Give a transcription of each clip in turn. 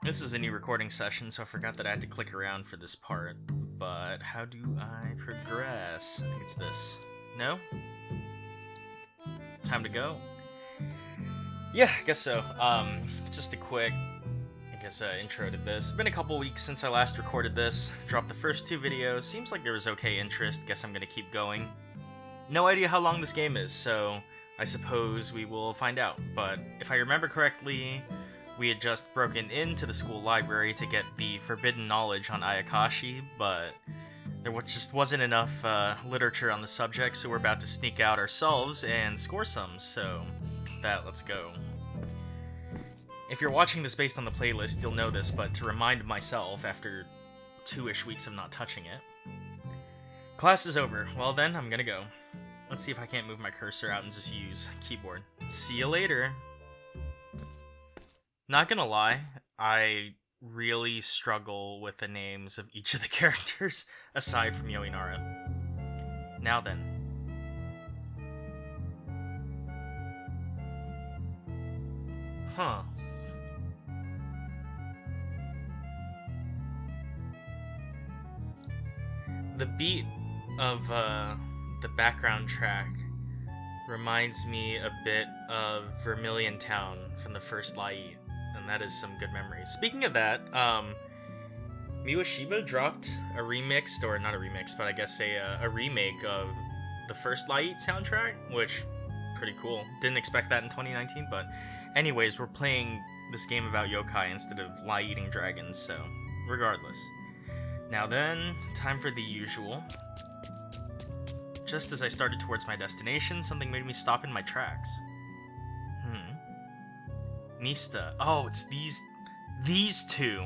This is a new recording session, so I forgot that I had to click around for this part. But how do I progress? I think it's this. No? Time to go? Yeah, I guess so. Just a quick, intro to this. It's been a couple weeks since I last recorded this. Dropped the first two videos. Seems like there was okay interest. Guess I'm gonna keep going. No idea how long this game is, so I suppose we will find out. But if I remember correctly, we had just broken into the school library to get the forbidden knowledge on Ayakashi, but there just wasn't enough literature on the subject, so we're about to sneak out ourselves and score some, so let's go. If you're watching this based on the playlist, you'll know this, but to remind myself after 2-ish weeks of not touching it. Class is over. Well then, I'm gonna go. Let's see if I can't move my cursor out and just use keyboard. See you later. Not gonna lie, I really struggle with the names of each of the characters, aside from Yoinara. Now then. Huh. The beat of the background track reminds me a bit of Vermilion Town from the first Light, and that is some good memories. Speaking of that, Miwashiba dropped a remix, or not a remix, but I guess a remake of the first Light soundtrack, which pretty cool. Didn't expect that in 2019, but anyways, we're playing this game about yokai instead of lie-eating dragons, so regardless. Now then, time for the usual. Just as I started towards my destination, something made me stop in my tracks. Mista. Oh, it's these two.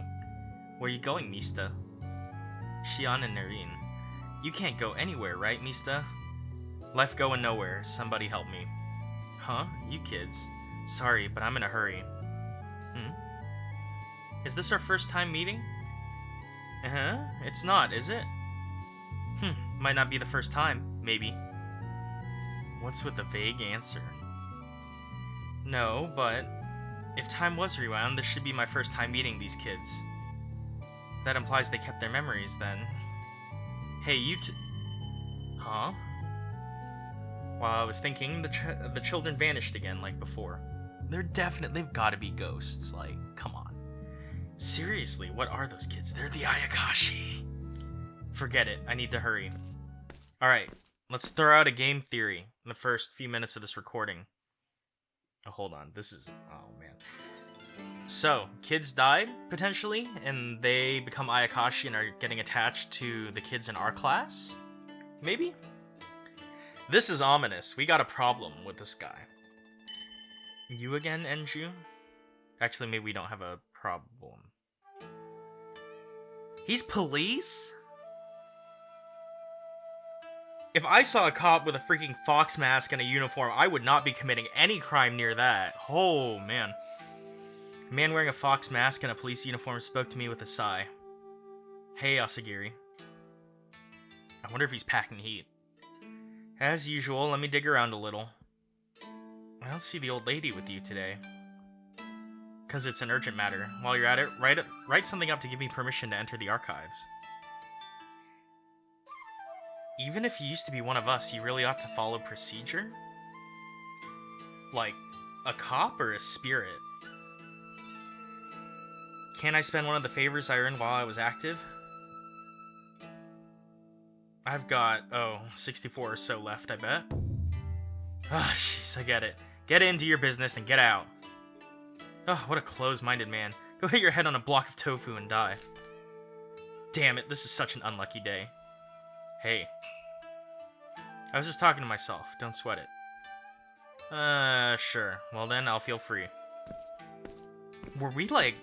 Where are you going, Mista? Shion and Narin. You can't go anywhere, right, Mista? Life going nowhere. Somebody help me. Huh? You kids. Sorry, but I'm in a hurry. Is this our first time meeting? It's not, is it? Might not be the first time. Maybe. What's with the vague answer? No, but if time was rewound, this should be my first time meeting these kids. That implies they kept their memories, then. Hey, Huh? While I was thinking, the children vanished again, like before. They've gotta be ghosts, like, come on. Seriously, what are those kids? They're the Ayakashi. Forget it, I need to hurry. Alright, let's throw out a game theory in the first few minutes of this recording. Oh, hold on, oh man. So, kids died, potentially, and they become Ayakashi and are getting attached to the kids in our class? Maybe? This is ominous. We got a problem with this guy. You again, Enju? Actually, maybe we don't have a problem. He's police? If I saw a cop with a freaking fox mask and a uniform, I would not be committing any crime near that. Oh, man. A man wearing a fox mask and a police uniform spoke to me with a sigh. Hey, Asagiri. I wonder if he's packing heat. As usual, let me dig around a little. I don't see the old lady with you today. Because it's an urgent matter. While you're at it, write something up to give me permission to enter the archives. Even if you used to be one of us, you really ought to follow procedure? Like, a cop or a spirit? Can't I spend one of the favors I earned while I was active? I've got, 64 or so left, I bet. Ah, jeez, I get it. Get in, do your business, and get out. Oh, what a close-minded man. Go hit your head on a block of tofu and die. Damn it, this is such an unlucky day. Hey. I was just talking to myself. Don't sweat it. Sure. Well then, I'll feel free. Were we, like,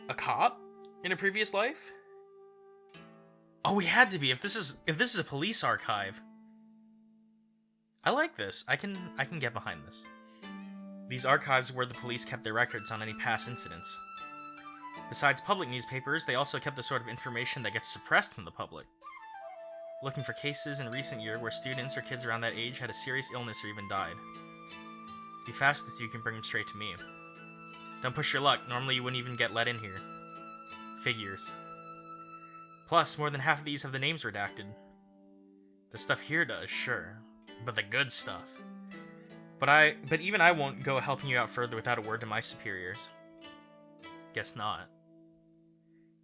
a cop in a previous life? Oh, we had to be, if this is a police archive. I like this. I can get behind this. These archives were where the police kept their records on any past incidents. Besides public newspapers, they also kept the sort of information that gets suppressed from the public. Looking for cases in recent year where students or kids around that age had a serious illness or even died. Be fast as you can bring them straight to me. Don't push your luck. Normally you wouldn't even get let in here. Figures. Plus, more than half of these have the names redacted. The stuff here does, sure. But the good stuff. But even I won't go helping you out further without a word to my superiors. Guess not.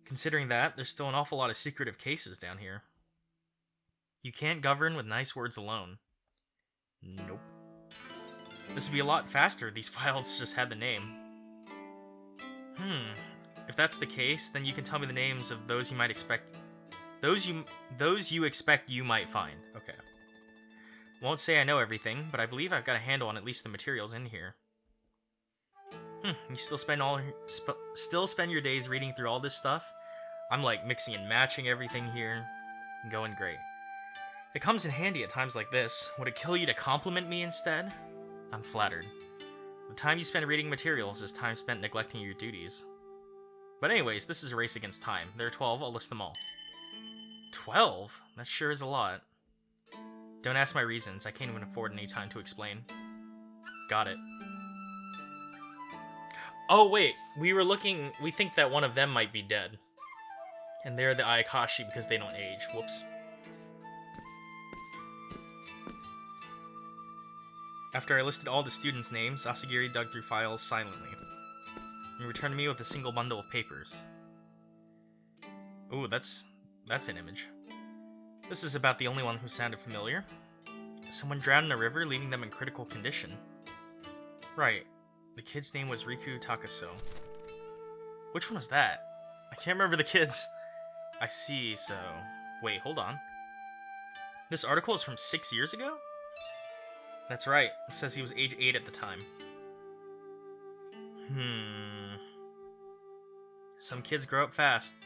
Considering that, there's still an awful lot of secretive cases down here. You can't govern with nice words alone. Nope. This would be a lot faster if these files just had the name. If that's the case, then you can tell me the names of those you might expect. Those you expect you might find. Okay. Won't say I know everything, but I believe I've got a handle on at least the materials in here. You still spend your days reading through all this stuff? I'm like mixing and matching everything here. Going great. It comes in handy at times like this. Would it kill you to compliment me instead? I'm flattered. The time you spend reading materials is time spent neglecting your duties. But anyways, this is a race against time. There are 12, I'll list them all. 12? That sure is a lot. Don't ask my reasons, I can't even afford any time to explain. Got it. Oh wait, we think that one of them might be dead. And they're the Ayakashi because they don't age. Whoops. After I listed all the students' names, Asagiri dug through files silently. He returned to me with a single bundle of papers. Ooh, that's an image. This is about the only one who sounded familiar. Someone drowned in a river, leaving them in critical condition. Right. The kid's name was Riku Takaso. Which one was that? I can't remember the kids. I see, so... Wait, hold on. This article is from 6 years ago? That's right. It says he was age 8 at the time. Some kids grow up fast.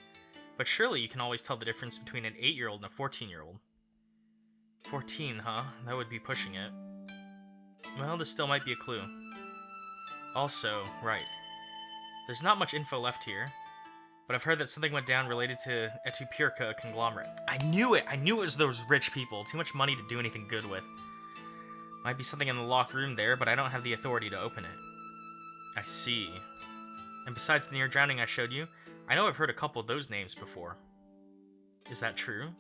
But surely you can always tell the difference between an 8-year-old and a 14-year-old. 14, huh? That would be pushing it. Well, this still might be a clue. Also, right. There's not much info left here, but I've heard that something went down related to Etupirka, a conglomerate. I knew it! I knew it was those rich people. Too much money to do anything good with. Might be something in the locked room there, but I don't have the authority to open it. I see. And besides the near drowning I showed you, I know I've heard a couple of those names before. Is that true?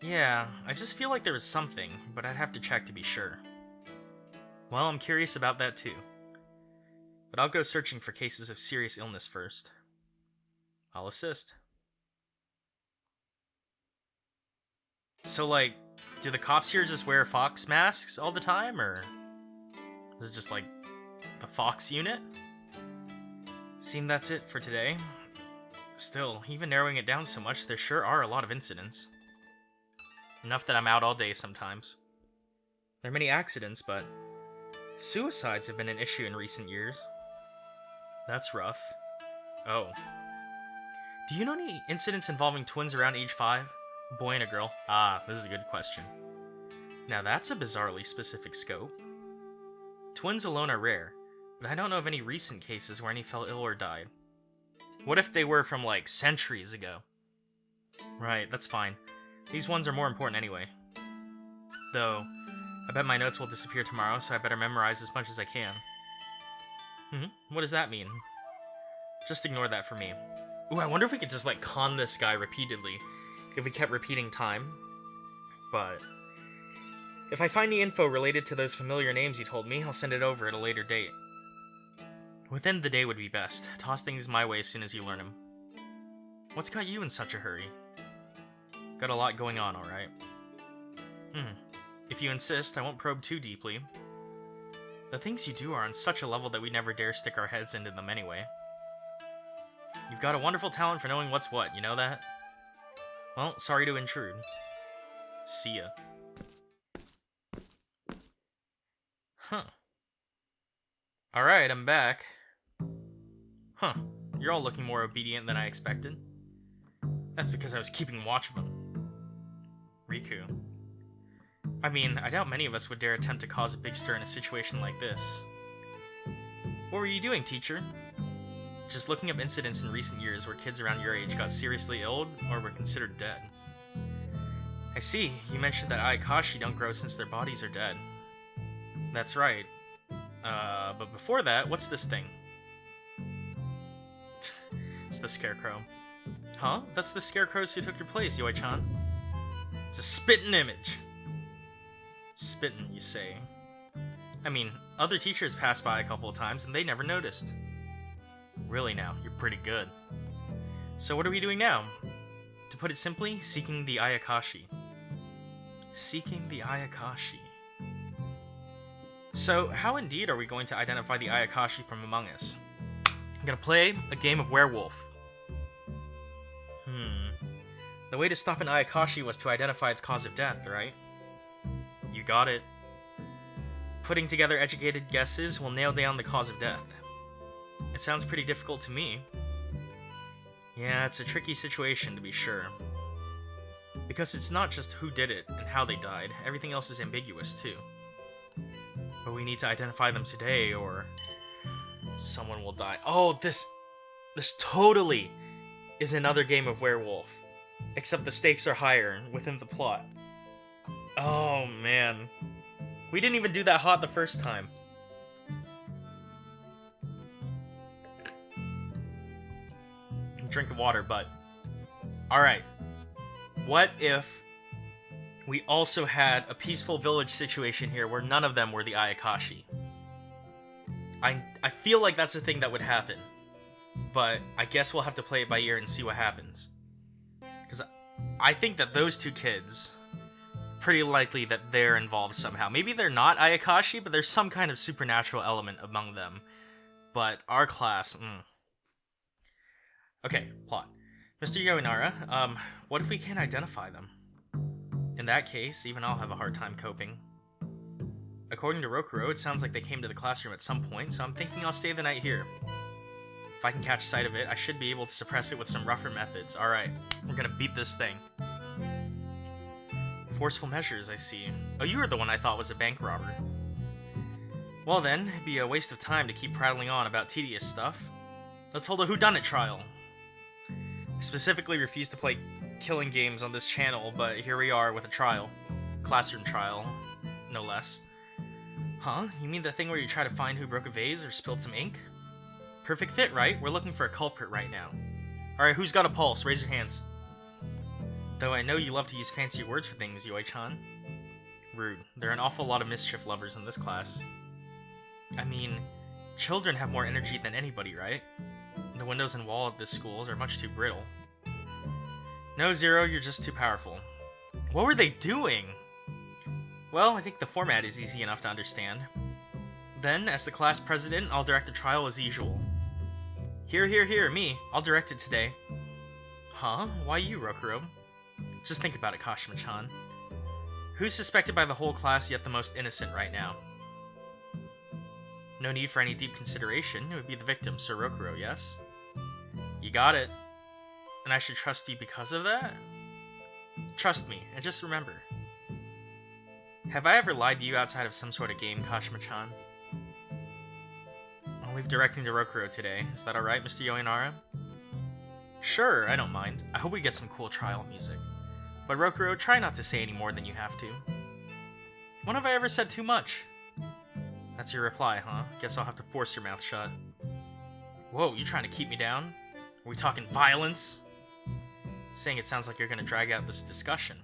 Yeah, I just feel like there was something, but I'd have to check to be sure. Well, I'm curious about that too. But I'll go searching for cases of serious illness first. I'll assist. So, like, do the cops here just wear fox masks all the time, or is it just like the Fox unit? Seem that's it for today. Still, even narrowing it down so much, there sure are a lot of incidents. Enough that I'm out all day sometimes. There are many accidents, but suicides have been an issue in recent years. That's rough. Oh. Do you know any incidents involving twins around age 5? A boy and a girl? Ah, this is a good question. Now that's a bizarrely specific scope. Twins alone are rare, but I don't know of any recent cases where any fell ill or died. What if they were from, like, centuries ago? Right, that's fine. These ones are more important anyway. Though, I bet my notes will disappear tomorrow, so I better memorize as much as I can. What does that mean? Just ignore that for me. Ooh, I wonder if we could just, like, con this guy repeatedly, if we kept repeating time. But if I find any info related to those familiar names you told me, I'll send it over at a later date. Within the day would be best. Toss things my way as soon as you learn them. What's got you in such a hurry? Got a lot going on, alright. If you insist, I won't probe too deeply. The things you do are on such a level that we never dare stick our heads into them anyway. You've got a wonderful talent for knowing what's what, you know that? Well, sorry to intrude. See ya. Huh. Alright, I'm back. Huh. You're all looking more obedient than I expected. That's because I was keeping watch of them. Riku. I mean, I doubt many of us would dare attempt to cause a big stir in a situation like this. What were you doing, teacher? Just looking up incidents in recent years where kids around your age got seriously ill or were considered dead. I see, you mentioned that Ayakashi don't grow since their bodies are dead. That's right. But before that, what's this thing? It's the Scarecrow. Huh? That's the Scarecrows who took your place, Yoi-chan. It's a spittin' image. Spittin', you say? I mean, other teachers passed by a couple of times and they never noticed. Really now, you're pretty good. So what are we doing now? To put it simply, seeking the Ayakashi. Seeking the Ayakashi. So, how indeed are we going to identify the Ayakashi from among us? I'm gonna play a game of werewolf. The way to stop an Ayakashi was to identify its cause of death, right? You got it. Putting together educated guesses will nail down the cause of death. It sounds pretty difficult to me. Yeah, it's a tricky situation to be sure. Because it's not just who did it and how they died, everything else is ambiguous too. But we need to identify them today or someone will die. Oh, this totally is another game of werewolf. Except the stakes are higher within the plot. Oh man. We didn't even do that hot the first time. Drink of water, but... Alright. What if we also had a peaceful village situation here where none of them were the Ayakashi? I feel like that's a thing that would happen. But I guess we'll have to play it by ear and see what happens. Because I think that those two kids, pretty likely that they're involved somehow. Maybe they're not Ayakashi, but there's some kind of supernatural element among them. But our class, Okay, plot. Mr. Yoinara, what if we can't identify them? In that case, even I'll have a hard time coping. According to Rokuro, it sounds like they came to the classroom at some point, so I'm thinking I'll stay the night here. If I can catch sight of it, I should be able to suppress it with some rougher methods. Alright, we're gonna beat this thing. Forceful measures, I see. Oh, you were the one I thought was a bank robber. Well then, it'd be a waste of time to keep prattling on about tedious stuff. Let's hold a whodunit trial. I specifically refuse to play killing games on this channel, but here we are with a trial. Classroom trial, no less. Huh? You mean the thing where you try to find who broke a vase or spilled some ink? Perfect fit, right? We're looking for a culprit right now. Alright, who's got a pulse? Raise your hands. Though I know you love to use fancy words for things, Yoi-chan. Rude. There are an awful lot of mischief lovers in this class. I mean, children have more energy than anybody, right? The windows and wall of this school are much too brittle. No, Zero, you're just too powerful. What were they doing? Well, I think the format is easy enough to understand. Then, as the class president, I'll direct the trial as usual. Here, me. I'll direct it today. Huh? Why you, Rokuro? Just think about it, Kashima-chan. Who's suspected by the whole class yet the most innocent right now? No need for any deep consideration. It would be the victim, Sir Rokuro, yes? You got it. And I should trust you because of that? Trust me, and just remember. Have I ever lied to you outside of some sort of game, Kashima-chan? I'll leave directing to Rokuro today. Is that alright, Mr. Yoinara? Sure, I don't mind. I hope we get some cool trial music. But Rokuro, try not to say any more than you have to. When have I ever said too much? That's your reply, huh? Guess I'll have to force your mouth shut. Whoa, you trying to keep me down? Are we talking violence? Saying it sounds like you're gonna drag out this discussion.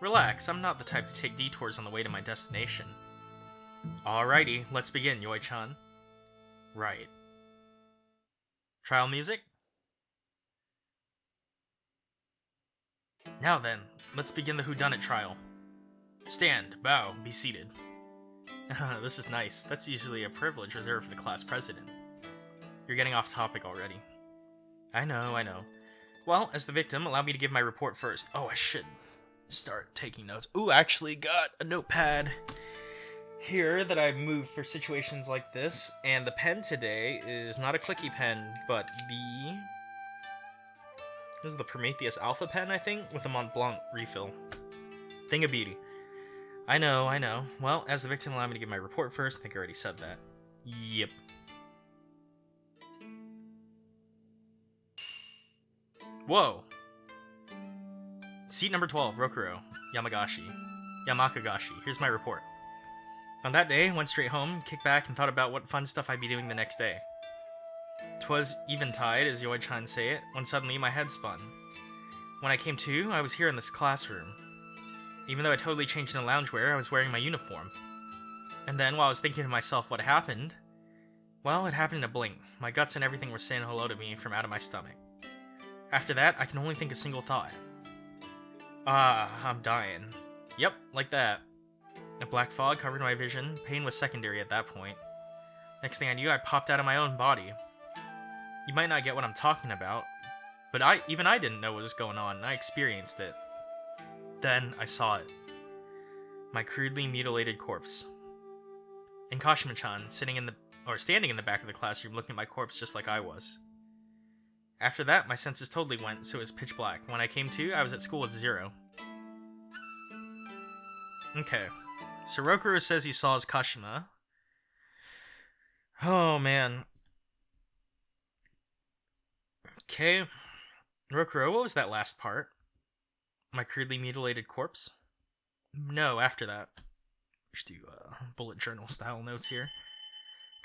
Relax, I'm not the type to take detours on the way to my destination. Alrighty, let's begin, Yoi-chan. Right. Trial music? Now then, let's begin the whodunit trial. Stand, bow, be seated. This is nice. That's usually a privilege reserved for the class president. You're getting off topic already. I know. Well, as the victim, allow me to give my report first. Oh, I should start taking notes. Ooh, I actually got a notepad here that I moved for situations like this, and the pen today is not a clicky pen, but this is the Prometheus Alpha pen, I think, with a Mont Blanc refill. Thing of beauty. I know. Well, as the victim, allow me to give my report first. I think I already said that. Yep. Whoa. Seat number 12, Rokuro. Yamakagashi. Here's my report. On that day, I went straight home, kicked back, and thought about what fun stuff I'd be doing the next day. 'Twas eventide, as Yoi-chan say it, when suddenly my head spun. When I came to, I was here in this classroom. Even though I totally changed into loungewear, I was wearing my uniform. And then, while I was thinking to myself what happened, well, it happened in a blink. My guts and everything were saying hello to me from out of my stomach. After that, I can only think a single thought. Ah, I'm dying. Yep, like that. A black fog covered my vision. Pain was secondary at that point. Next thing I knew, I popped out of my own body. You might not get what I'm talking about, but even I didn't know what was going on, and I experienced it. Then, I saw it. My crudely mutilated corpse. And Kashima-chan, standing in the back of the classroom looking at my corpse just like I was. After that, my senses totally went, so it was pitch black. When I came to, I was at school at 0. Okay. So Rokuro says he saw his Kashima. Oh, man. Okay. Rokuro, what was that last part? My crudely mutilated corpse? No, after that. Just do bullet journal style notes here.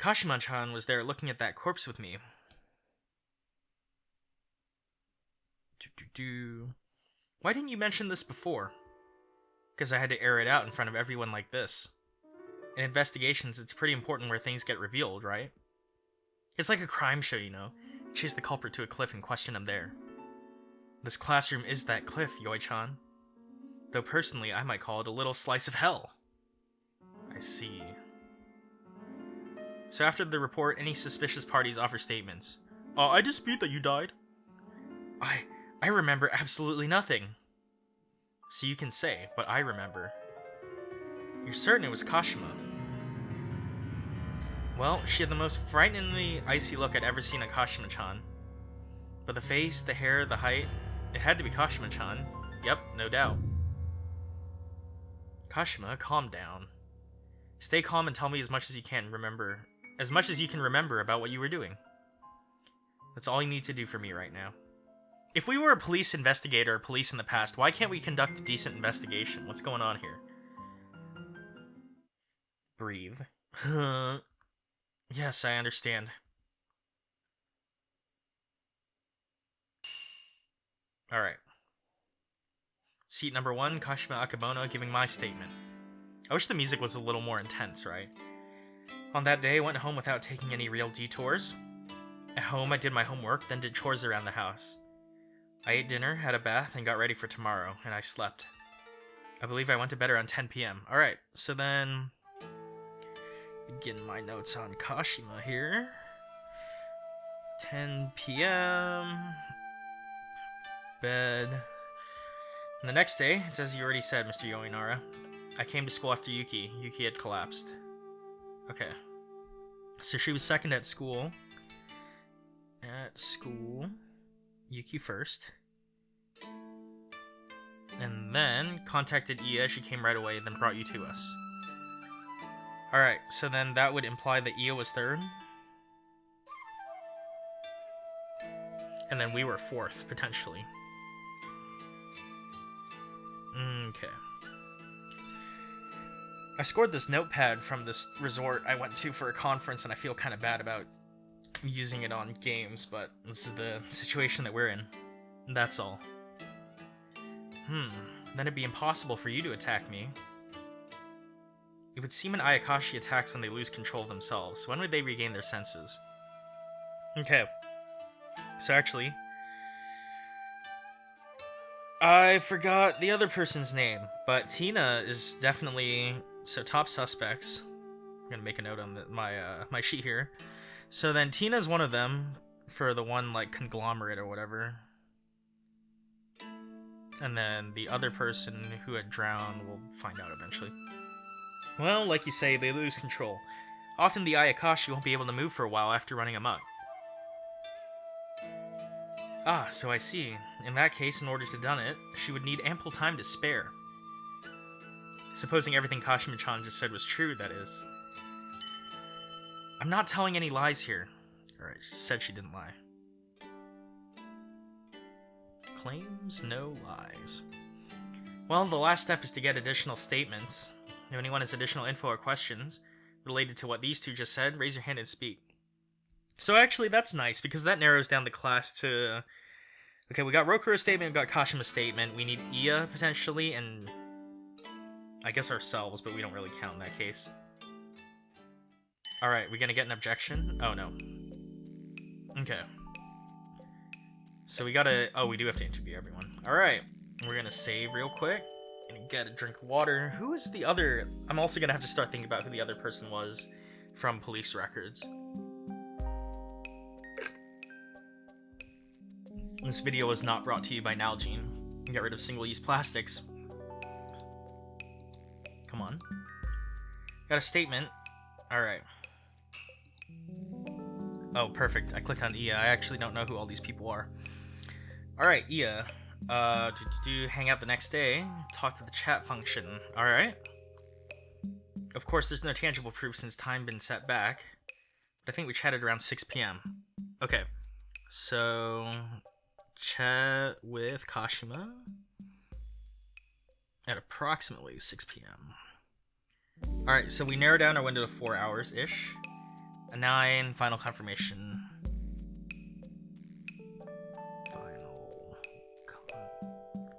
Kashima-chan was there looking at that corpse with me. Why didn't you mention this before? Because I had to air it out in front of everyone like this. In investigations, it's pretty important where things get revealed, right? It's like a crime show, you know. Chase the culprit to a cliff and question him there. This classroom is that cliff, Yoi-chan. Though personally, I might call it a little slice of hell. I see. So after the report, any suspicious parties offer statements. I dispute that you died. I remember absolutely nothing. So you can say, but I remember. You're certain it was Kashima? Well, she had the most frighteningly icy look I'd ever seen on Kashima-chan. But the face, the hair, the height, it had to be Kashima-chan. Yep, no doubt. Kashima, calm down. Stay calm and tell me as much as you can remember. As much as you can remember about what you were doing. That's all you need to do for me right now. If we were a police investigator or police in the past, why can't we conduct a decent investigation? What's going on here? Breathe. Yes, I understand. Alright. Seat number 1, Kashima Akabono giving my statement. I wish the music was a little more intense, right? On that day, I went home without taking any real detours. At home, I did my homework, then did chores around the house. I ate dinner, had a bath, and got ready for tomorrow, and I slept. I believe I went to bed around 10 p.m. Alright, so then... Getting my notes on Kashima here. 10 p.m. Bed. And the next day, it's as you already said, Mr. Yoinara. I came to school after Yuki. Yuki had collapsed. Okay. So she was second at school. Yuki first. And then contacted Ia. She came right away, then brought you to us. Alright, so then that would imply that Ia was third. And then we were fourth, potentially. Okay. I scored this notepad from this resort I went to for a conference, and I feel kind of bad about using it on games, but this is the situation that we're in. That's all. Then it'd be impossible for you to attack me. It would seem an Ayakashi attacks when they lose control of themselves. When would they regain their senses? Okay. So actually, I forgot the other person's name, but Tina is definitely... So top suspects. I'm gonna make a note on my sheet here. So then Tina's one of them for the one like conglomerate or whatever. And then the other person who had drowned, we'll find out eventually. Well, like you say, they lose control. Often the Ayakashi won't be able to move for a while after running amok. Ah, so I see. In that case, in order to done it, she would need ample time to spare. Supposing everything Kashima-chan just said was true, that is. I'm not telling any lies here. Alright, she said she didn't lie. Claims no lies. Well, the last step is to get additional statements. If anyone has additional info or questions related to what these two just said, raise your hand and speak. So actually, that's nice, because that narrows down the class to... Okay, we got Rokuro's statement, we got Kashima's statement, we need Iya, potentially, and... I guess ourselves, but we don't really count in that case. Alright, we gonna get an objection? Oh, no. Okay. So we gotta... Oh, we do have to interview everyone. Alright, we're gonna save real quick. Gonna get a drink of water. Who is the other... I'm also gonna have to start thinking about who the other person was from police records. This video was not brought to you by Nalgene. Get rid of single-use plastics. Come on. Got a statement. Alright. Oh, perfect. I clicked on Iya. I actually don't know who all these people are. Alright, Iya. Hang out the next day. Talk to the chat function. Alright. Of course, there's no tangible proof since time been set back. But I think we chatted around 6 p.m. Okay. So... Chat with Kashima at approximately 6 p.m. Alright, so we narrow down our window to 4 hours-ish. A 9, final confirmation.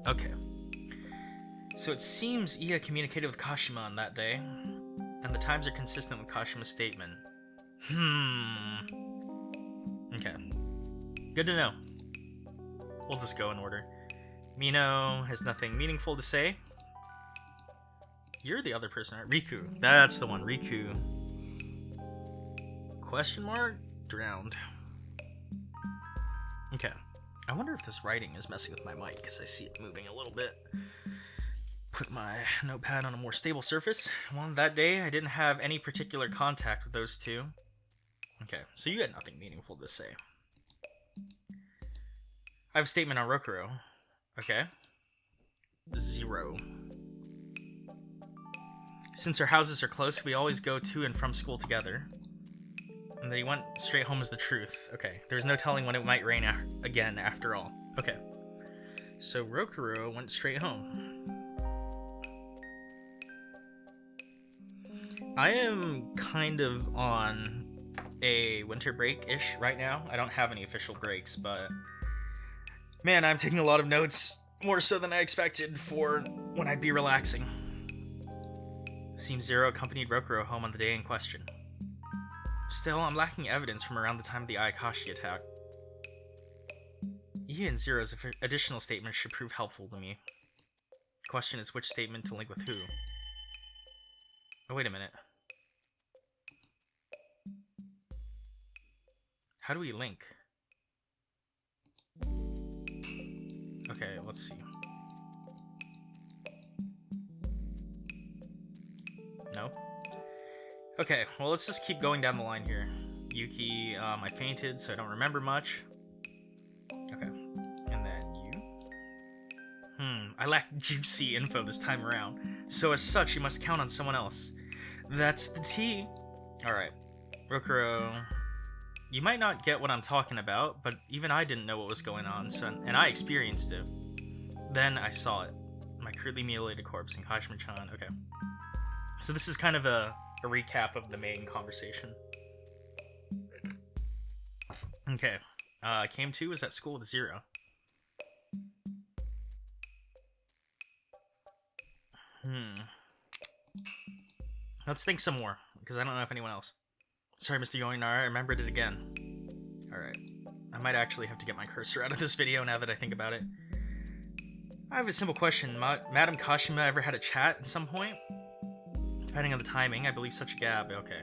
Okay. So it seems Iya communicated with Kashima on that day, and the times are consistent with Kashima's statement. Okay. Good to know. We'll just go in order. Mino has nothing meaningful to say. You're the other person, right? Riku. That's the one, Riku. Question mark? Drowned. Okay. I wonder if this writing is messing with my mic, because I see it moving a little bit. Put my notepad on a more stable surface. Well, that day, I didn't have any particular contact with those two. Okay, so you had nothing meaningful to say. I have a statement on Rokuro. Okay. 0. Since our houses are close, we always go to and from school together. And that he went straight home is the truth. Okay, there's no telling when it might rain again after all. Okay. So Rokuro went straight home. I am kind of on a winter break-ish right now. I don't have any official breaks, but... Man, I'm taking a lot of notes, more so than I expected for when I'd be relaxing. Seems Zero accompanied Rokuro home on the day in question. Still, I'm lacking evidence from around the time of the Ayakashi attack. Iya and Zero's additional statement should prove helpful to me. Question is which statement to link with who. Oh, wait a minute. How do we link? Okay, let's see. No? Okay, well, let's just keep going down the line here. Yuki, I fainted, so I don't remember much. Okay. And then you. I lack juicy info this time around. So as such, you must count on someone else. That's the T. Alright. Rokuro, you might not get what I'm talking about, but even I didn't know what was going on, and I experienced it. Then I saw it. My crudely mutilated corpse in Kashima-chan. Okay. So this is kind of a recap of the main conversation. Okay. Came to was at school with Zero. Let's think some more, because I don't know if anyone else. Sorry, Mr. Yoinara, I remembered it again. Alright. I might actually have to get my cursor out of this video now that I think about it. I have a simple question. Madam Kashima ever had a chat at some point? Depending on the timing, I believe such a gap. Okay.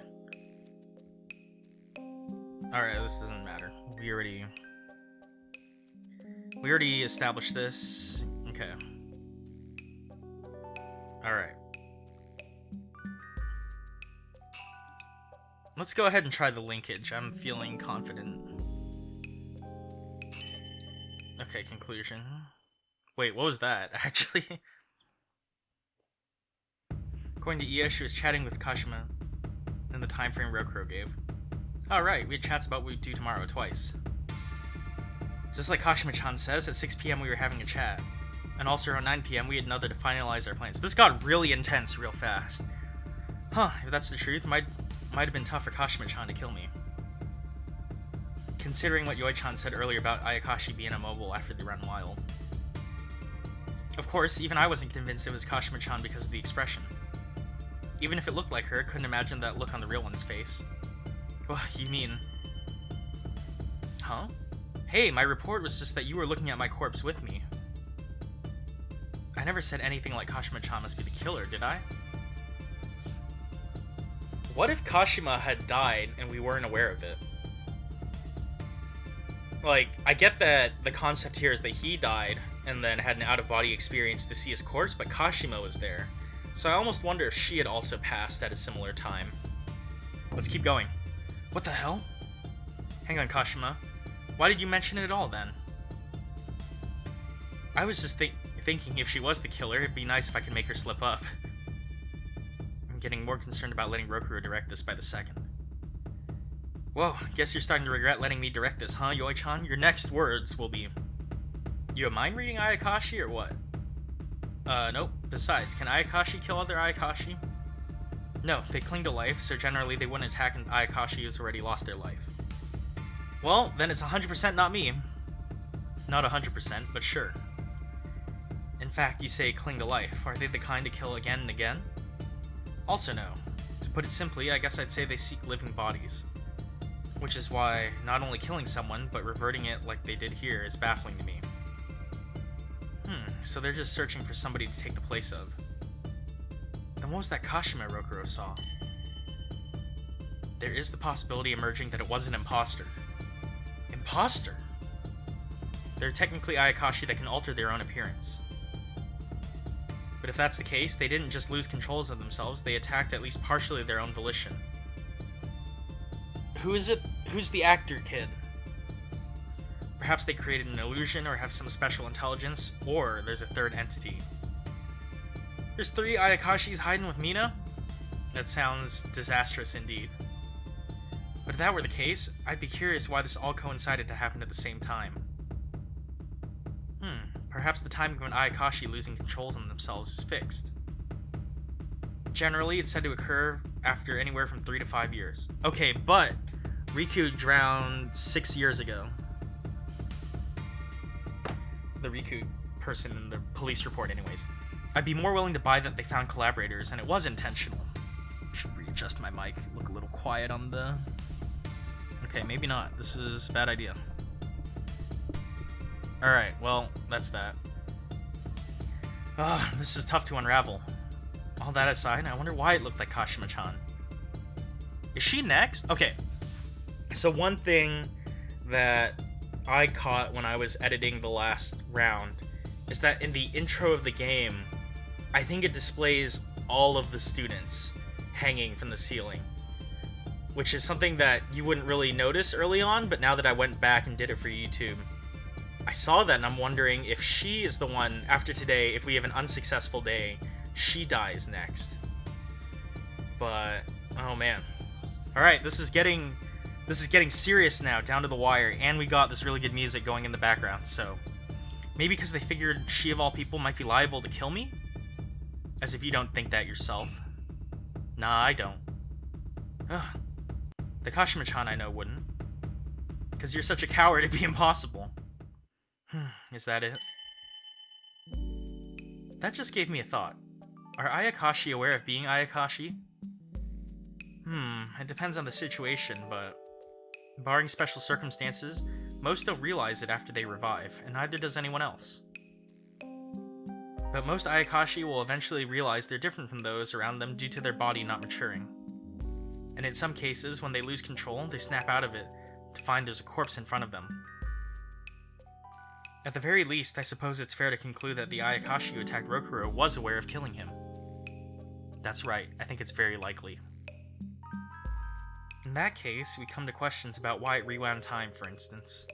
Alright, this doesn't matter. We already established this. Okay. Alright. Let's go ahead and try the linkage. I'm feeling confident. Okay, conclusion. Wait, what was that, actually? According to Iya, she was chatting with Kashima in the time frame Rokuro gave. Oh, right, we had chats about what we'd do tomorrow twice. Just like Kashima-chan says, at 6 p.m. we were having a chat. And also around 9 p.m. we had another to finalize our plans. This got really intense real fast. Huh, if that's the truth, might have been tough for Kashima-chan to kill me. considering what Yoi-chan said earlier about Ayakashi being immobile after they ran wild. Of course, even I wasn't convinced it was Kashima-chan because of the expression. Even if it looked like her, I couldn't imagine that look on the real one's face. Well, you mean... Huh? Hey, my report was just that you were looking at my corpse with me. I never said anything like Kashima-chan must be the killer, did I? What if Kashima had died and we weren't aware of it? Like, I get that the concept here is that he died and then had an out-of-body experience to see his corpse, but Kashima was there. So I almost wonder if she had also passed at a similar time. Let's keep going. What the hell? Hang on, Kashima. Why did you mention it at all, then? I was just thinking if she was the killer, it'd be nice if I could make her slip up. I'm getting more concerned about letting Rokuro direct this by the second. Whoa, guess you're starting to regret letting me direct this, huh, Yoi-chan? Your next words will be... You have mind reading Ayakashi, or what? Nope. Besides, can Ayakashi kill other Ayakashi? No, they cling to life, so generally they wouldn't attack an Ayakashi who's already lost their life. Well, then it's 100% not me. Not 100%, but sure. In fact, you say cling to life. Are they the kind to kill again and again? Also no. To put it simply, I guess I'd say they seek living bodies. Which is why not only killing someone, but reverting it like they did here is baffling to me. So they're just searching for somebody to take the place of. Then what was that Kashima Rokuro saw? There is the possibility emerging that it was an imposter. Imposter? They're technically Ayakashi that can alter their own appearance. But if that's the case, they didn't just lose controls of themselves, they attacked at least partially their own volition. Who is it? Who's the actor kid? Perhaps they created an illusion or have some special intelligence, or there's a third entity. There's 3 Ayakashis hiding with Mina? That sounds disastrous indeed. But if that were the case, I'd be curious why this all coincided to happen at the same time. Perhaps the timing of an Ayakashi losing controls on themselves is fixed. Generally, it's said to occur after anywhere from 3 to 5 years. Okay, but Riku drowned 6 years ago. The Riku person in the police report anyways. I'd be more willing to buy that they found collaborators, and it was intentional. Should readjust my mic, look a little quiet on the... Okay, maybe not. This is a bad idea. Alright, well, that's that. This is tough to unravel. All that aside, I wonder why it looked like Kashima-chan. Is she next? Okay. So one thing that I caught when I was editing the last round is that in the intro of the game, I think it displays all of the students hanging from the ceiling. Which is something that you wouldn't really notice early on, but now that I went back and did it for YouTube, I saw that and I'm wondering if she is the one, after today, if we have an unsuccessful day, she dies next. But, oh man. Alright, this is getting serious now, down to the wire, and we got this really good music going in the background, so... Maybe because they figured she of all people might be liable to kill me? As if you don't think that yourself. Nah, I don't. Ugh. The Kashima-chan I know wouldn't. Because you're such a coward, it'd be impossible. Is that it? That just gave me a thought. Are Ayakashi aware of being Ayakashi? It depends on the situation, but... barring special circumstances, most don't realize it after they revive, and neither does anyone else. But most Ayakashi will eventually realize they're different from those around them due to their body not maturing. And in some cases, when they lose control, they snap out of it to find there's a corpse in front of them. At the very least, I suppose it's fair to conclude that the Ayakashi who attacked Rokuro was aware of killing him. That's right, I think it's very likely. In that case, we come to questions about why it rewound time, for instance.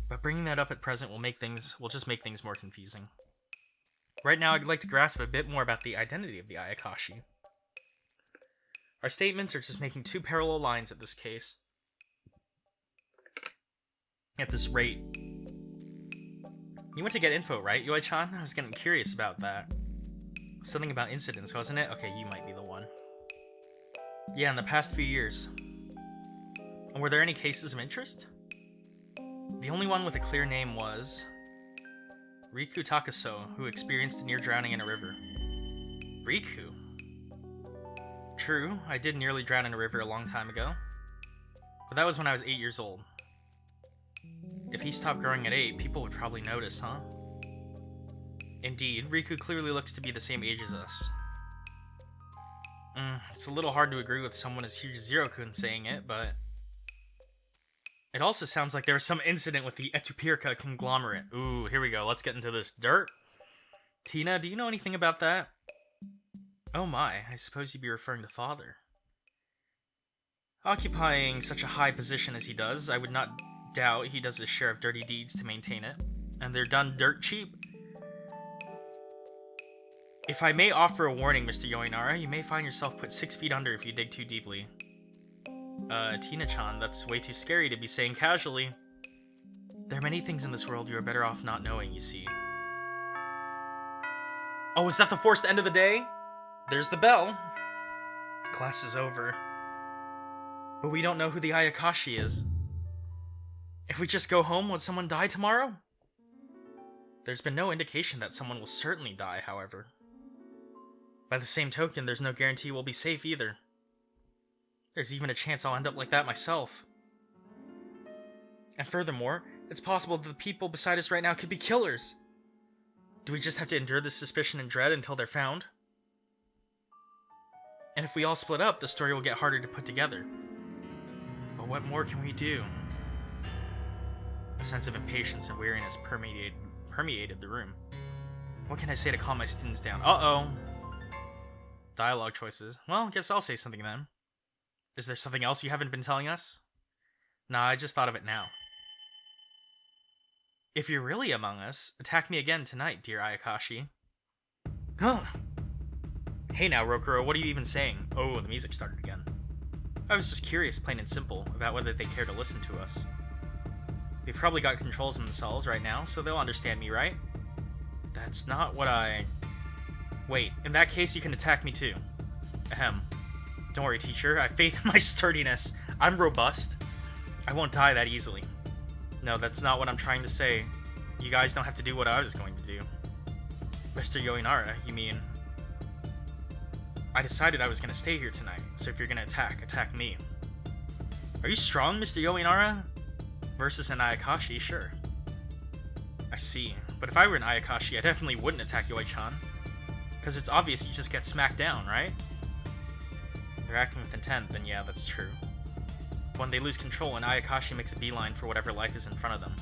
But bringing that up at present will just make things more confusing. Right now, I'd like to grasp a bit more about the identity of the Ayakashi. Our statements are just making 2 parallel lines at this case. At this rate. You went to get info, right, Yoi-chan? I was getting curious about that. Something about incidents, wasn't it? Okay, you might be the one. Yeah, in the past few years. And were there any cases of interest? The only one with a clear name was Riku Takaso, who experienced a near drowning in a river. Riku? True, I did nearly drown in a river a long time ago. But that was when I was 8 years old. If he stopped growing at 8, people would probably notice, huh? Indeed, Riku clearly looks to be the same age as us. It's a little hard to agree with someone as huge as Zero-kun saying it, but... It also sounds like there was some incident with the Etupirka conglomerate. Ooh, here we go. Let's get into this dirt. Tina, do you know anything about that? Oh my, I suppose you'd be referring to Father. Occupying such a high position as he does, I would not doubt he does his share of dirty deeds to maintain it. And they're done dirt cheap. If I may offer a warning, Mr. Yoinara, you may find yourself put 6 feet under if you dig too deeply. Tina-chan, that's way too scary to be saying casually. There are many things in this world you are better off not knowing, you see. Oh, is that the forced end of the day? There's the bell. Class is over. But we don't know who the Ayakashi is. If we just go home, would someone die tomorrow? There's been no indication that someone will certainly die, however. By the same token, there's no guarantee we'll be safe either. There's even a chance I'll end up like that myself. And furthermore, it's possible that the people beside us right now could be killers. Do we just have to endure this suspicion and dread until they're found? And if we all split up, the story will get harder to put together. But what more can we do? A sense of impatience and weariness permeated the room. What can I say to calm my students down? Uh-oh. Dialogue choices. Well, guess I'll say something then. Is there something else you haven't been telling us? Nah, I just thought of it now. If you're really among us, attack me again tonight, dear Ayakashi. Huh. Hey now, Rokuro, what are you even saying? Oh, the music started again. I was just curious, plain and simple, about whether they care to listen to us. They've probably got controls of themselves right now, so they'll understand me, right? That's not what I... Wait, in that case you can attack me too. Ahem. Don't worry, teacher, I have faith in my sturdiness. I'm robust. I won't die that easily. No, that's not what I'm trying to say. You guys don't have to do what I was going to do. Mr. Yoinara, you mean... I decided I was going to stay here tonight, so if you're going to attack me. Are you strong, Mr. Yoinara? Versus an Ayakashi, sure. I see, but if I were an Ayakashi, I definitely wouldn't attack Yoi-chan. Because it's obvious you just get smacked down, right? They're acting with intent, then yeah, that's true. When they lose control, an Ayakashi makes a beeline for whatever life is in front of them.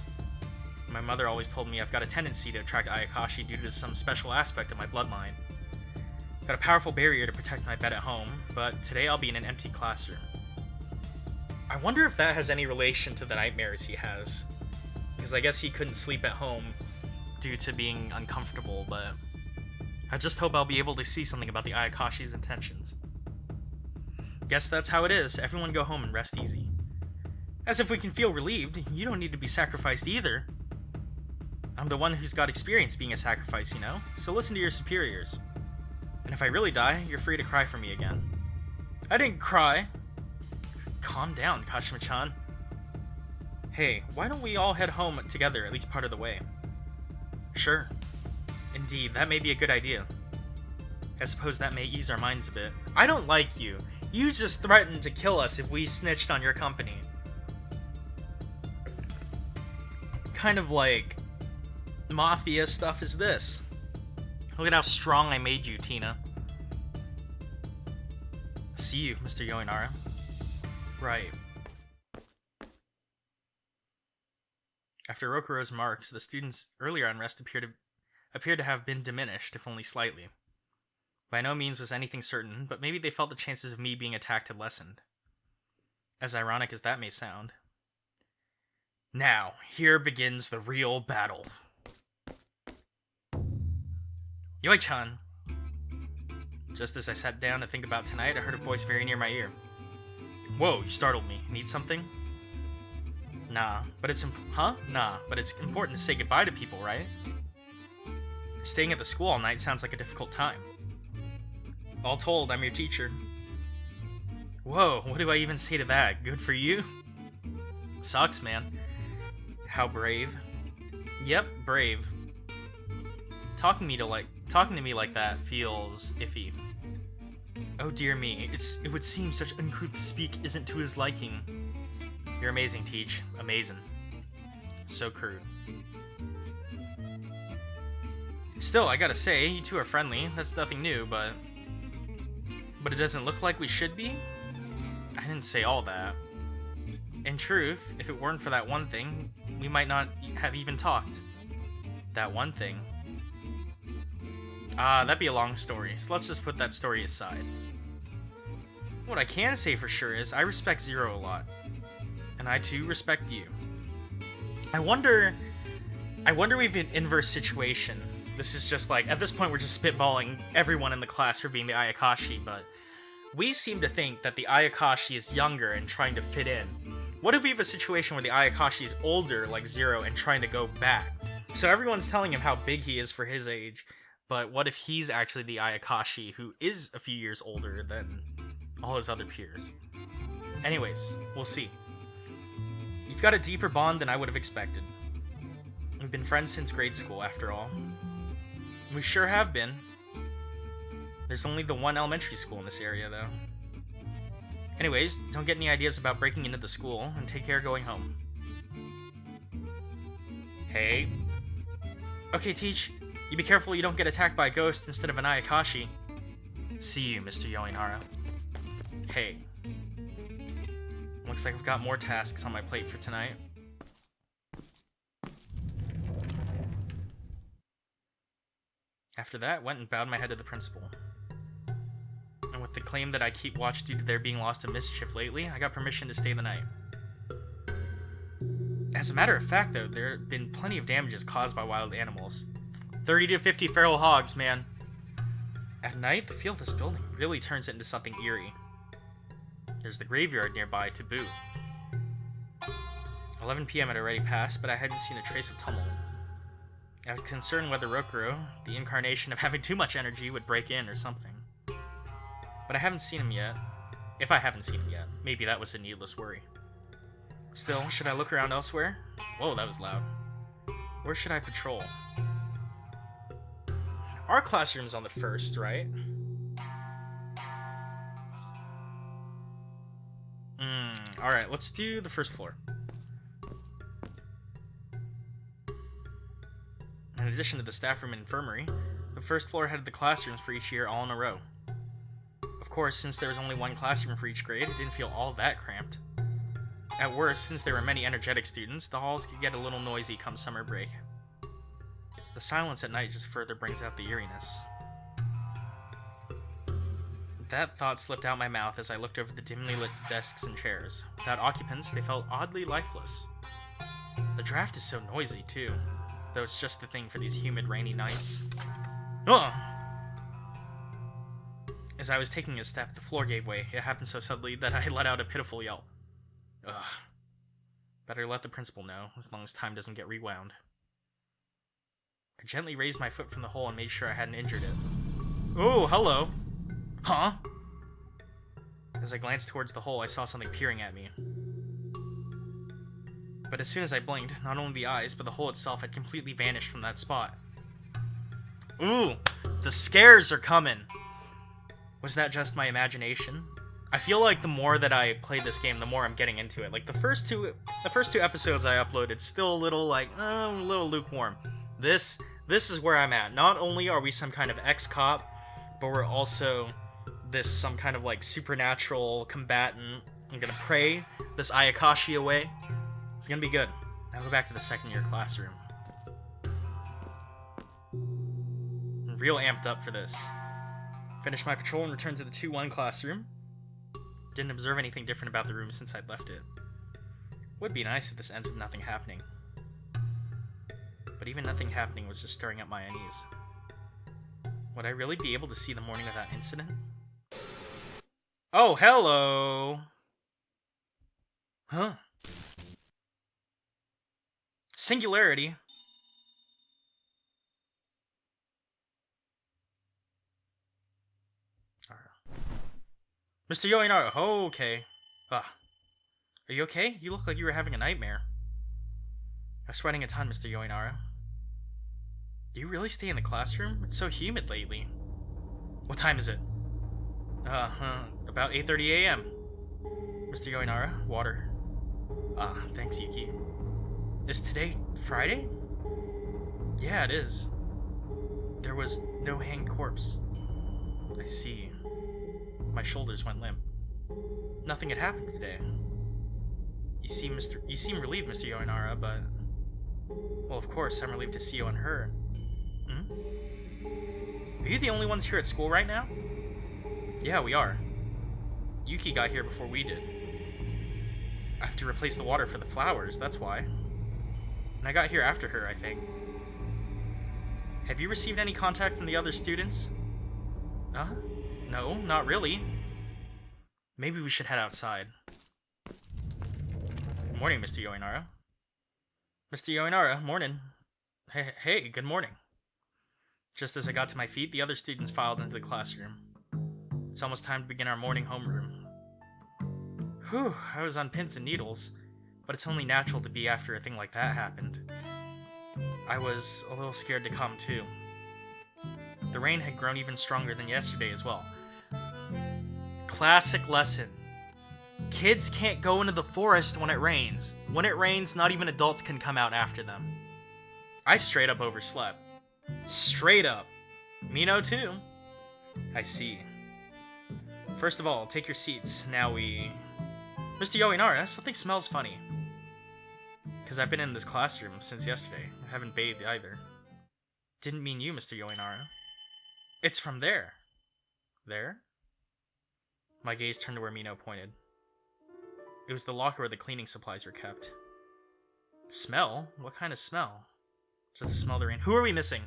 My mother always told me I've got a tendency to attract Ayakashi due to some special aspect of my bloodline. Got a powerful barrier to protect my bed at home, but today I'll be in an empty classroom. I wonder if that has any relation to the nightmares he has. Because I guess he couldn't sleep at home due to being uncomfortable, but... I just hope I'll be able to see something about the Ayakashi's intentions. Guess that's how it is. Everyone go home and rest easy. As if we can feel relieved, you don't need to be sacrificed either. I'm the one who's got experience being a sacrifice, you know? So listen to your superiors. And if I really die, you're free to cry for me again. I didn't cry. Calm down, Kashima-chan. Hey, why don't we all head home together at least part of the way? Sure. Indeed, that may be a good idea. I suppose that may ease our minds a bit. I don't like you. You just threatened to kill us if we snitched on your company. Kind of like mafia stuff is this. Look at how strong I made you, Tina. See you, Mr. Yoinara. Right. After Rokuro's marks, the students' earlier unrest appeared to have been diminished, if only slightly. By no means was anything certain, but maybe they felt the chances of me being attacked had lessened. As ironic as that may sound. Now, here begins the real battle. Yoi-chan! Just as I sat down to think about tonight, I heard a voice very near my ear. Whoa, you startled me. Need something? Nah, but it's important to say goodbye to people, right? Staying at the school all night sounds like a difficult time. All told, I'm your teacher. Whoa, what do I even say to that? Good for you? Sucks, man. How brave. Yep, brave. Talking to me like that feels iffy. Oh dear me, it would seem such uncouth speak isn't to his liking. You're amazing, Teach. Amazing. So crude. Still, I gotta say, you two are friendly. That's nothing new, but it doesn't look like we should be? I didn't say all that. In truth, if it weren't for that one thing, we might not have even talked. That one thing. That'd be a long story, so let's just put that story aside. What I can say for sure is I respect Zero a lot. And I too respect you. I wonder we've an inverse situation. This is just like, at this point we're just spitballing everyone in the class for being the Ayakashi, but we seem to think that the Ayakashi is younger and trying to fit in. What if we have a situation where the Ayakashi is older, like Zero, and trying to go back? So everyone's telling him how big he is for his age, but what if he's actually the Ayakashi who is a few years older than all his other peers? Anyways, we'll see. You've got a deeper bond than I would have expected. We've been friends since grade school, after all. We sure have been. There's only the one elementary school in this area, though. Anyways, don't get any ideas about breaking into the school, and take care going home. Hey. Okay, Teach. You be careful you don't get attacked by a ghost instead of an Ayakashi. See you, Mr. Yoinara. Hey. Looks like I've got more tasks on my plate for tonight. After that, went and bowed my head to the principal. And with the claim that I keep watch due to there being lost to mischief lately, I got permission to stay the night. As a matter of fact, though, there have been plenty of damages caused by wild animals. 30 to 50 feral hogs, man. At night, the feel of this building really turns it into something eerie. There's the graveyard nearby to boot. 11 p.m. had already passed, but I hadn't seen a trace of tumult. I was concerned whether Rokuro, the incarnation of having too much energy, would break in or something. But I haven't seen him yet. If I haven't seen him yet, maybe that was a needless worry. Still, should I look around elsewhere? Whoa, that was loud. Where should I patrol? Our classroom's on the first, right? Alright, let's do the first floor. In addition to the staff room and infirmary, the first floor had the classrooms for each year all in a row. Of course, since there was only one classroom for each grade, it didn't feel all that cramped. At worst, since there were many energetic students, the halls could get a little noisy come summer break. The silence at night just further brings out the eeriness. That thought slipped out my mouth as I looked over the dimly lit desks and chairs. Without occupants, they felt oddly lifeless. The draft is so noisy, too, though it's just the thing for these humid, rainy nights. Ugh! As I was taking a step, the floor gave way. It happened so suddenly that I let out a pitiful yelp. Ugh. Better let the principal know, as long as time doesn't get rewound. I gently raised my foot from the hole and made sure I hadn't injured it. Oh, hello! Huh? As I glanced towards the hole, I saw something peering at me. But as soon as I blinked, not only the eyes, but the hole itself had completely vanished from that spot. Ooh! The scares are coming! Was that just my imagination? I feel like the more that I play this game, the more I'm getting into it. Like, the first two episodes I uploaded, still a little, a little lukewarm. This is where I'm at. Not only are we some kind of ex-cop, but we're also some kind of, supernatural combatant. I'm gonna pray this Ayakashi away. It's gonna be good. Now go back to the second-year classroom. I'm real amped up for this. Finished my patrol and returned to the 2-1 classroom. Didn't observe anything different about the room since I'd left it. Would be nice if this ends with nothing happening. But even nothing happening was just stirring up my unease. Would I really be able to see the morning of that incident? Oh, hello! Huh. Singularity. Mr. Yoinaro, okay. Are you okay? You look like you were having a nightmare. I'm sweating a ton, Mr. Yoinara. Do you really stay in the classroom? It's so humid lately. What time is it? About 8:30 a.m. Mr. Yoinara, water. Ah, thanks, Yuki. Is today Friday? Yeah, it is. There was no hanged corpse. I see. My shoulders went limp. Nothing had happened today. You seem relieved, Mr. Yoinara, but... Well, of course, I'm relieved to see you unhurt. Are you the only ones here at school right now? Yeah, we are. Yuki got here before we did. I have to replace the water for the flowers, that's why. And I got here after her, I think. Have you received any contact from the other students? No, not really. Maybe we should head outside. Good morning, Mr. Yoinara. Mr. Yoinara, morning. Hey, good morning. Just as I got to my feet, the other students filed into the classroom. It's almost time to begin our morning homeroom. Whew, I was on pins and needles, but it's only natural to be after a thing like that happened. I was a little scared to come, too. The rain had grown even stronger than yesterday as well. Classic lesson. Kids can't go into the forest when it rains. When it rains, not even adults can come out after them. I straight up overslept. Straight up. Mino too. I see. First of all, take your seats. Now we... Mr. Yoinara, something smells funny. Because I've been in this classroom since yesterday. I haven't bathed either. Didn't mean you, Mr. Yoinara. It's from there. There? My gaze turned to where Mino pointed. It was the locker where the cleaning supplies were kept. Smell? What kind of smell? Just the smell of the rain. Who are we missing?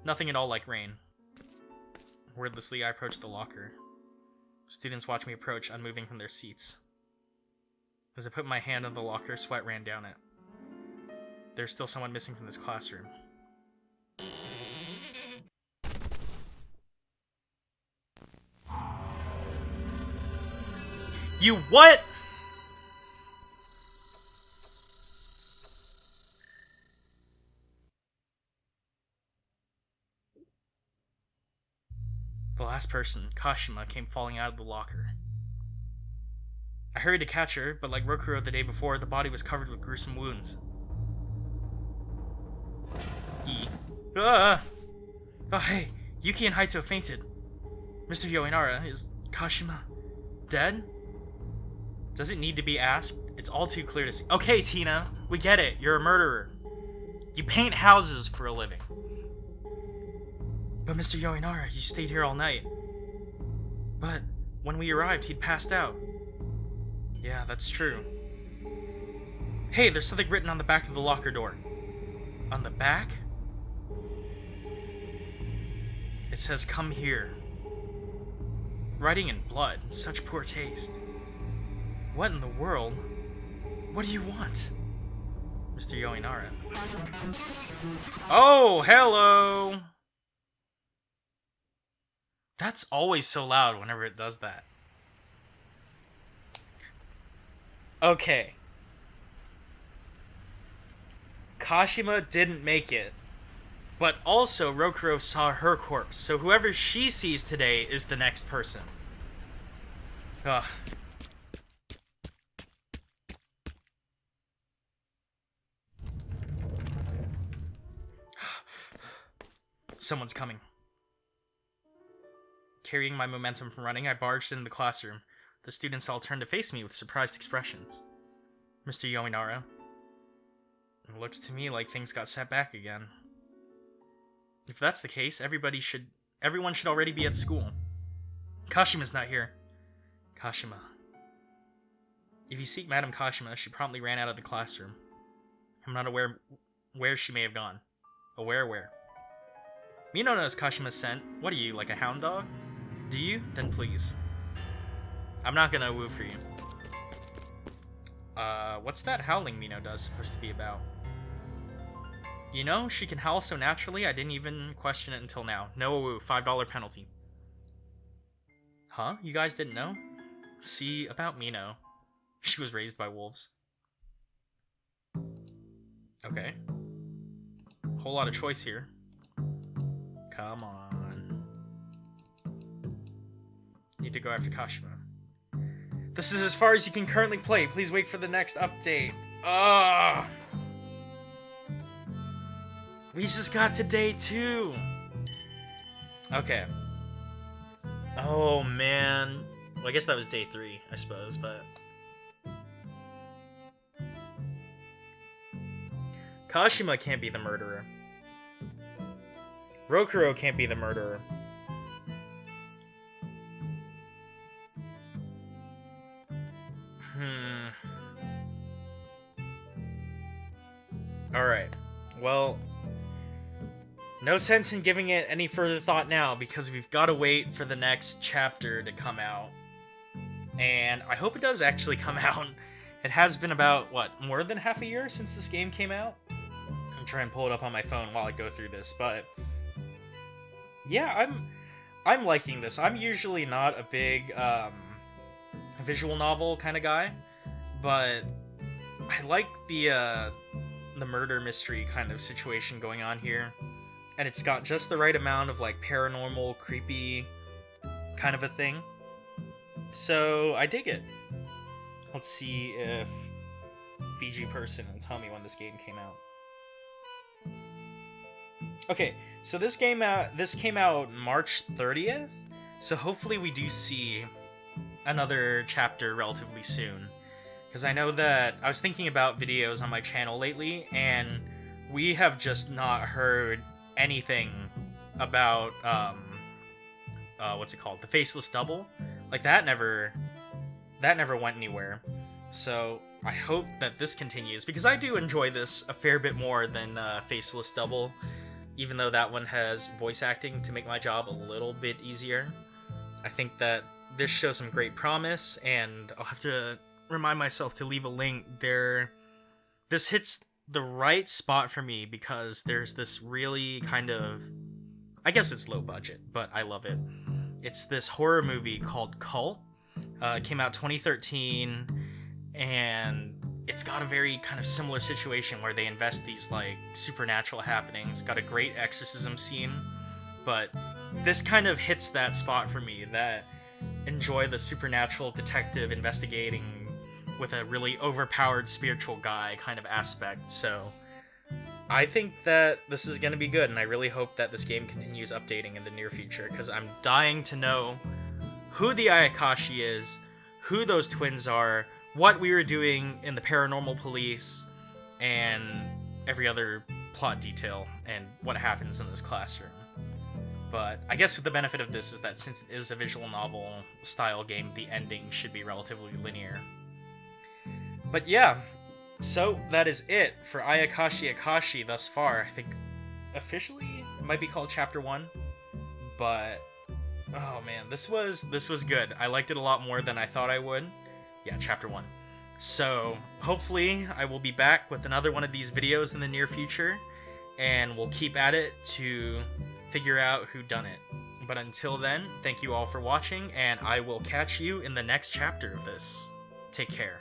Nothing at all like rain. Wordlessly, I approached the locker. Students watched me approach, unmoving from their seats. As I put my hand on the locker, sweat ran down it. There's still someone missing from this classroom. You what? The last person, Kashima, came falling out of the locker. I hurried to catch her, but like Rokuro the day before, the body was covered with gruesome wounds. Oh, hey, Yuki and Haito fainted. Mr. Yoinara, is Kashima dead? Does it need to be asked? It's all too clear to see. Okay, Tina, we get it. You're a murderer. You paint houses for a living. But Mr. Yoinara, you stayed here all night. But when we arrived, he'd passed out. Yeah, that's true. Hey, there's something written on the back of the locker door. On the back? It says, "Come here." Writing in blood, such poor taste. What in the world? What do you want? Mr. Yoinara. Oh, hello! That's always so loud whenever it does that. Okay. Kashima didn't make it. But also, Rokuro saw her corpse, so whoever she sees today is the next person. Ugh. Someone's coming. Carrying my momentum from running, I barged into the classroom. The students all turned to face me with surprised expressions. Mr. Yoinara. It looks to me like things got set back again. If that's the case, everyone should already be at school. Kashima's not here. Kashima. If you seek Madame Kashima, she promptly ran out of the classroom. I'm not aware where she may have gone. Aware where? Mino knows Kashima's scent. What are you, like a hound dog? Do you? Then please. I'm not gonna woo for you. What's that howling Mino does supposed to be about? You know, she can howl so naturally, I didn't even question it until now. No woo, $5 penalty. Huh? You guys didn't know? See, about Mino. She was raised by wolves. Okay. Whole lot of choice here. Come on. Need to go after Kashima. This is as far as you can currently play. Please wait for the next update. Ugh. We just got to day 2. Okay. Oh, man. Well, I guess that was day 3, I suppose, but... Kashima can't be the murderer. Rokuro can't be the murderer. Alright. Well, no sense in giving it any further thought now, because we've got to wait for the next chapter to come out. And I hope it does actually come out. It has been about, what, more than half a year since this game came out? I'm trying to pull it up on my phone while I go through this, but... yeah, I'm liking this. I'm usually not a big visual novel kind of guy, but I like the murder mystery kind of situation going on here. And it's got just the right amount of, like, paranormal, creepy kind of a thing. So, I dig it. Let's see if VG Person will tell me when this game came out. Okay, so this came out March 30th, so hopefully we do see another chapter relatively soon. Because I know that I was thinking about videos on my channel lately, and we have just not heard anything about, what's it called? The Faceless Double? Like, that never went anywhere. So, I hope that this continues, because I do enjoy this a fair bit more than Faceless Double, even though that one has voice acting to make my job a little bit easier. I think that this shows some great promise, and I'll have to remind myself to leave a link there. This hits the right spot for me, because there's this really kind of... I guess it's low budget, but I love it. It's this horror movie called Cult. It came out 2013, and it's got a very kind of similar situation where they invest these, like, supernatural happenings. Got a great exorcism scene, but this kind of hits that spot for me, that enjoy the supernatural detective investigating with a really overpowered spiritual guy kind of aspect. So I think that this is going to be good, and I really hope that this game continues updating in the near future, because I'm dying to know who the Ayakashi is, who those twins are, what we were doing in the paranormal police, and every other plot detail, and what happens in this classroom. But I guess the benefit of this is that since it is a visual novel style game, the ending should be relatively linear. But yeah, so that is it for Ayakashi Akashi thus far. I think officially it might be called Chapter 1, but oh man, this was good. I liked it a lot more than I thought I would. Yeah, Chapter 1. So hopefully I will be back with another one of these videos in the near future, and we'll keep at it to figure out who done it. But until then, thank you all for watching, and I will catch you in the next chapter of this. Take care.